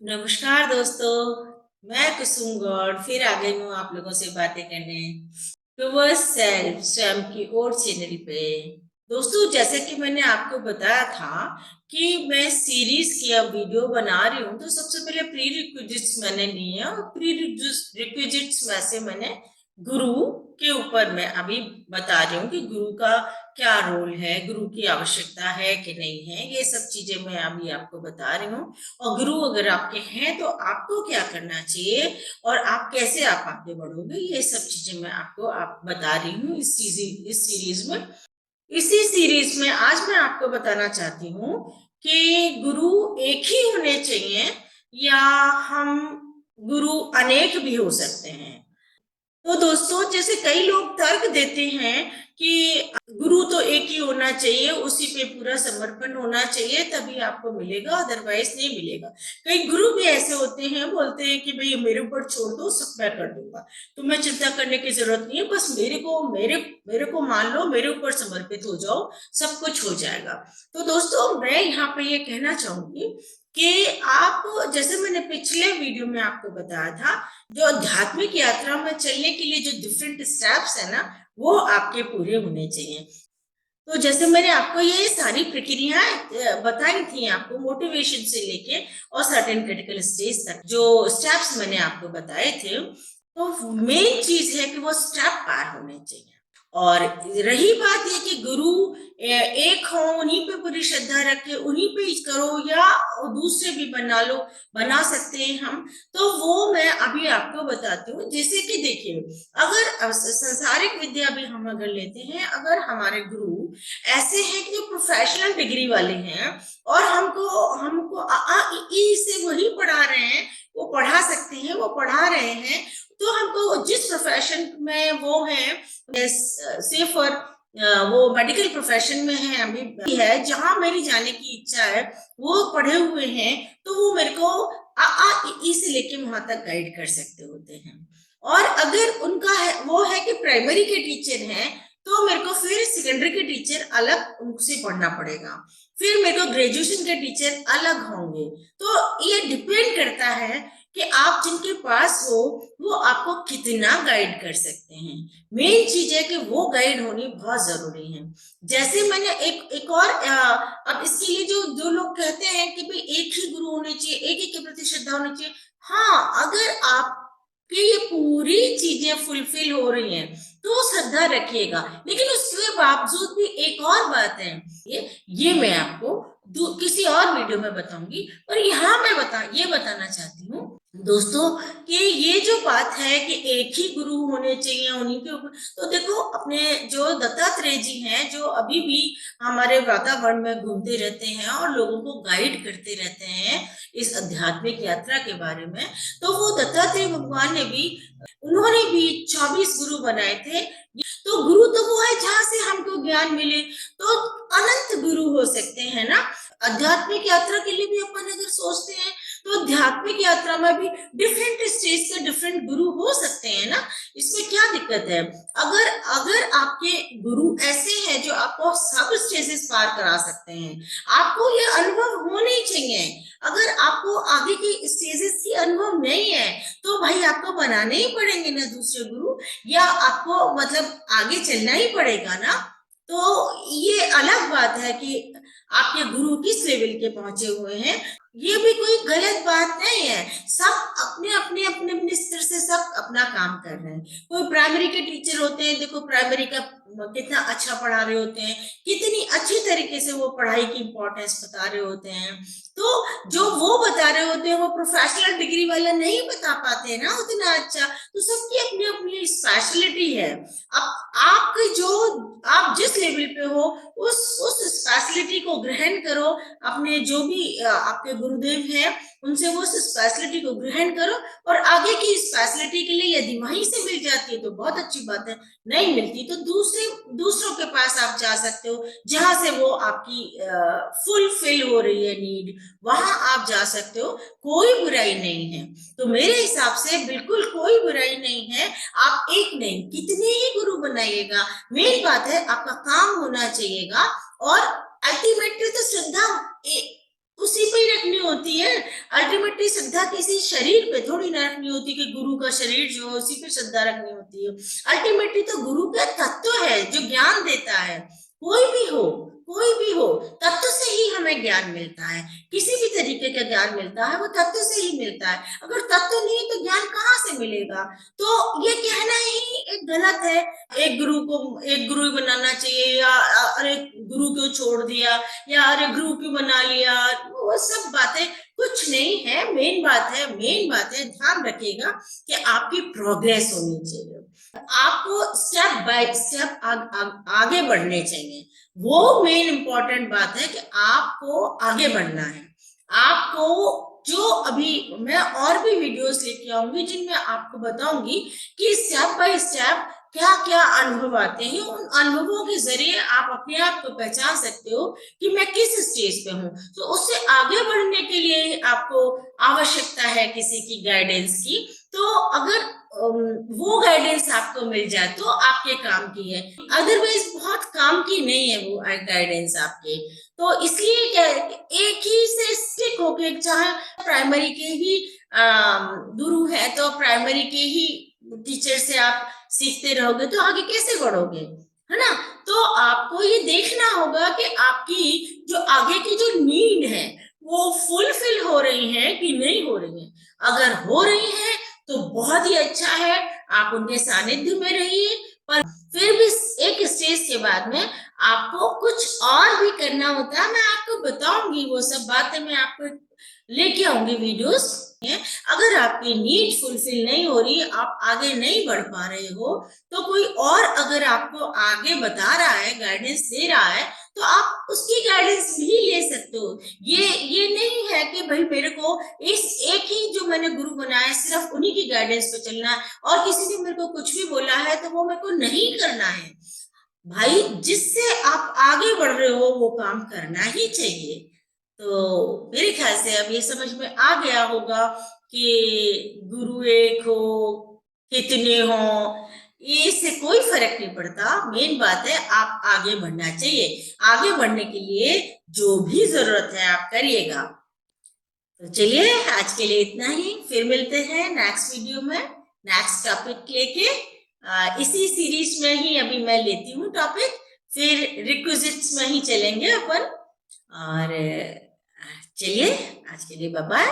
नमस्कार दोस्तों। मैं कुसुम गौड़ फिर आ गई हूँ आप लोगों से बातें करने टूवर्ड्स सेल्फ स्वयं की ओर चैनल पे। दोस्तों, जैसे कि मैंने आपको बताया था कि मैं सीरीज की अब वीडियो बना रही हूँ, तो सबसे पहले प्री रिक्विजिट्स मैंने लिए और प्री रिक्विजिट्स में से मैंने गुरु के ऊपर मैं अभी बता रही हूँ कि गुरु का क्या रोल है, गुरु की आवश्यकता है कि नहीं है, ये सब चीजें मैं अभी आपको बता रही हूँ। और गुरु अगर आपके हैं तो आपको क्या करना चाहिए और आप कैसे आप आगे बढ़ोगे, ये सब चीजें मैं आपको बता रही हूँ इस सीरीज में। इसी सीरीज में आज मैं आपको बताना चाहती हूँ कि गुरु एक ही होने चाहिए या हम गुरु अनेक भी हो सकते हैं। तो दोस्तों, जैसे कई लोग तर्क देते हैं कि गुरु तो एक ही होना चाहिए, उसी पे पूरा समर्पण होना चाहिए तभी आपको मिलेगा, अदरवाइज नहीं मिलेगा। कई गुरु भी ऐसे होते हैं, बोलते हैं कि भाई मेरे ऊपर छोड़ दो, सब मैं कर दूंगा, तुम्हें चिंता करने की जरूरत नहीं है, बस मेरे को मान लो, मेरे ऊपर समर्पित हो जाओ, सब कुछ हो जाएगा। तो दोस्तों, मैं यहाँ पे ये कहना चाहूंगी कि आप, जैसे मैंने पिछले वीडियो में आपको बताया था, जो आध्यात्मिक यात्रा में चलने के लिए जो डिफरेंट स्टेप्स है ना, वो आपके पूरे होने चाहिए। तो जैसे मैंने आपको ये सारी प्रक्रियाएं बताई थी, आपको मोटिवेशन से लेके और सर्टेन क्रिटिकल स्टेज तक जो स्टेप्स मैंने आपको बताए थे, तो मेन चीज है कि वो स्टेप पार होने चाहिए। और रही बात ये कि गुरु एक हो, उन्हीं पे पूरी श्रद्धा रखे, उन्हीं पे ही करो, या दूसरे भी बना लो, बना सकते हैं हम। तो वो मैं अभी आपको बताती हूँ। जैसे कि देखिए, अगर संसारिक विद्या भी हम अगर लेते हैं, अगर हमारे गुरु ऐसे हैं कि जो प्रोफेशनल डिग्री वाले हैं और हमको हमको आ आ इ ई से वही पढ़ा रहे हैं, वो पढ़ा सकते हैं, वो पढ़ा रहे हैं, तो हमको जिस प्रोफेशन में वो है, से फॉर वो मेडिकल प्रोफेशन में है, अभी है जहां मेरी जाने की इच्छा है, वो पढ़े हुए हैं, तो वो मेरे को ई से लेके वहां तक गाइड कर सकते होते हैं। और अगर उनका है, वो है कि प्राइमरी के टीचर हैं, तो मेरे को फिर सेकेंडरी के टीचर अलग उनसे पढ़ना पड़ेगा, फिर मेरे को ग्रेजुएशन के टीचर अलग होंगे। तो ये डिपेंड करता है कि आप जिनके पास हो वो आपको कितना गाइड कर सकते हैं। मेन चीज है कि वो गाइड होनी बहुत जरूरी है। जैसे मैंने एक एक और अब इसके लिए जो जो लोग कहते हैं कि भाई एक ही गुरु होने चाहिए, एक ही के प्रति श्रद्धा होनी चाहिए। हाँ, अगर आपके ये पूरी चीजें फुलफिल हो रही हैं तो श्रद्धा रखिएगा, लेकिन उसके बावजूद भी एक और बात है, ये मैं आपको किसी और वीडियो में बताऊंगी। और यहाँ मैं ये बताना चाहती हूँ दोस्तों कि ये जो बात है कि एक ही गुरु होने चाहिए, उन्हीं के ऊपर, तो देखो अपने जो दत्तात्रेय जी हैं, जो अभी भी हमारे वातावरण में घूमते रहते हैं और लोगों को गाइड करते रहते हैं इस आध्यात्मिक यात्रा के बारे में, तो वो दत्तात्रेय भगवान ने भी, उन्होंने भी 24 गुरु बनाए थे। तो गुरु तो वो है जहां से हमको ज्ञान मिले, तो अनंत गुरु हो सकते हैं ना। आध्यात्मिक यात्रा के लिए भी अपन अगर सोचते हैं, तो आध्यात्मिक यात्रा में भी डिफरेंट स्टेज के डिफरेंट गुरु हो सकते हैं ना, इसमें क्या दिक्कत है। अगर अगर आपके गुरु ऐसे हैं जो आपको सब स्टेजेस पार करा सकते हैं, आपको ये अनुभव होने ही चाहिए। अगर आपको आगे की स्टेजेस की अनुभव नहीं है, तो भाई आपको बनाने ही पड़ेंगे ना दूसरे गुरु, या आपको मतलब आगे चलना ही पड़ेगा ना। तो ये अलग बात है कि आपके गुरु किस लेवल के पहुंचे हुए हैं, ये भी कोई गलत बात नहीं है। सब अपने अपने अपने अपने स्तर से सब अपना काम कर रहे हैं। कोई प्राइमरी के टीचर होते हैं, देखो प्राइमरी का कितना अच्छा पढ़ा रहे होते हैं, कितनी अच्छी तरीके से वो पढ़ाई की इंपॉर्टेंस बता रहे होते हैं। तो जो वो बता रहे होते हैं वो प्रोफेशनल डिग्री वाला नहीं बता पाते ना उतना अच्छा। तो सबकी अपनी अपनी स्पेशलिटी है। अब आपके जो, आप जिस लेवल पे हो, उस स्पेशलिटी को ग्रहण करो। अपने जो भी आपके गुरुदेव हैं, उनसे वो स्पेशलिटी को ग्रहण करो, और आगे की स्पेशलिटी के लिए यदि वहीं से मिल जाती है तो बहुत अच्छी बात है, नहीं मिलती तो दूसरों के पास आप जा सकते हो, जहां से वो आपकी फुलफिल हो रही है नीड, वहां आप जा सकते हो। कोई बुराई नहीं है। तो मेरे हिसाब से बिल्कुल कोई बुराई नहीं है। आप एक नहीं, कितने ही गुरु बनाइएगा, मेन बात है आपका काम होना चाहिएगा। और अल्टीमेटली तो श्रद्धा उसी पे ही रखनी होती है। अल्टीमेटली श्रद्धा किसी शरीर पे थोड़ी ना रखनी होती कि गुरु का शरीर जो है उसी पे श्रद्धा रखनी होती है। अल्टीमेटली तो गुरु का तत्व है जो ज्ञान देता है। कोई भी हो, कोई भी हो, तत्व से ही हमें ज्ञान मिलता है। किसी भी तरीके का ज्ञान मिलता है वो तत्व से ही मिलता है। अगर तत्व नहीं तो ज्ञान कहाँ से मिलेगा? तो ये कहना ही एक गलत है। एक गुरु को एक गुरु बनाना चाहिए, या अरे गुरु क्यों छोड़ दिया, या अरे गुरु क्यों बना लिया, वो सब बातें कुछ नहीं है। मेन बात है ध्यान रखिएगा कि आपकी प्रोग्रेस होनी चाहिए। आपको स्टेप बाय स्टेप आगे बढ़ने चाहिए। वो मेन इंपॉर्टेंट बात है कि आपको आगे बढ़ना है। आपको जो अभी मैं और भी वीडियोस लेके आऊंगी जिनमें आपको बताऊंगी कि स्टेप बाय स्टेप क्या क्या अनुभव आते हैं। उन अनुभवों के जरिए आप अपने आप को पहचान सकते हो कि मैं किस स्टेज पे हूँ। तो उससे आगे बढ़ने के लिए आपको आवश्यकता है किसी की गाइडेंस की। तो अगर वो गाइडेंस आपको मिल जाए तो आपके काम की है, अदरवाइज बहुत काम की नहीं है वो गाइडेंस आपके। तो इसलिए क्या है कि एक ही से स्टिक होके, चाहे प्राइमरी के ही गुरु है तो प्राइमरी के ही टीचर से आप सीखते रहोगे तो आगे कैसे बढ़ोगे, है ना? तो आपको ये देखना होगा कि आपकी जो आगे की जो नीड है वो फुलफिल हो रही है कि नहीं हो रही है। अगर हो रही है तो बहुत ही अच्छा है, आप उनके सानिध्य में रहिए। पर फिर भी एक स्टेज के बाद में आपको कुछ और भी करना होता है। मैं आपको बताऊंगी वो सब बातें, मैं आपको लेके आऊंगी वीडियोस। अगर आपकी नीड फुलफिल नहीं हो रही, आप आगे नहीं बढ़ पा रहे हो, तो कोई और अगर आपको आगे बता रहा है, गाइडेंस दे रहा है, तो आप उसकी गाइडेंस भी ले सकते हो। ये नहीं है कि भाई मेरे को इस एक ही जो मैंने गुरु बनाया है सिर्फ उन्हीं की गाइडेंस पे चलना है, और किसी ने मेरे को कुछ भी बोला है तो वो मेरे को नहीं करना है। भाई जिससे आप आगे बढ़ रहे हो वो काम करना ही चाहिए। तो मेरे ख्याल से अब ये समझ में आ गया होगा कि गुरु एक हो, कितने हो, इससे कोई फर्क नहीं पड़ता। मेन बात है आप आगे बढ़ना चाहिए। आगे बढ़ने के लिए जो भी जरूरत है आप करिएगा। तो चलिए आज के लिए इतना ही, फिर मिलते हैं नेक्स्ट वीडियो में नेक्स्ट टॉपिक लेके। इसी सीरीज में ही अभी मैं लेती हूँ टॉपिक, फिर रिक्विजिट्स में ही चलेंगे अपन। और चलिए आज के लिए बाय बाय।